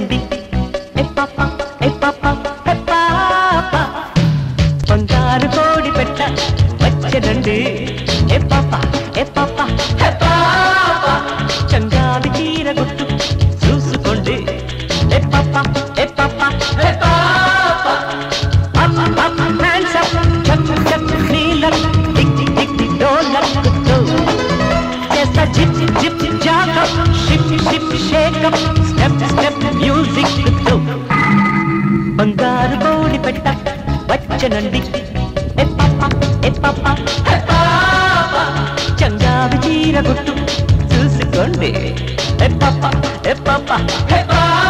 వచ్చనండి ఏ పాప ఏ పాప ఏ పాప బంగారు కోడి పెట్ట వచ్చనండి ఏ పాప ఏ పాప ఏ పాప చంగావి చీర గుట్టు చూసుకోండి ఏ పాప ఏ పాప ఏ పాప అప్ అప్ హ్యాండ్స్ అప్ చప్ చప్ నీలం టిక్ టిక్ టిక్ డోలక్ తో చేస్తా zip zip జాకప్ ship ship shake up step step music తో బంగారు కోడి పెట్ట వచ్చనండి ఏ పాప ఏ పాప ఏ పాప చంగావి చీర గుట్టు చూసుకోండి ఏ పాప ఏ పాప ఏ పాప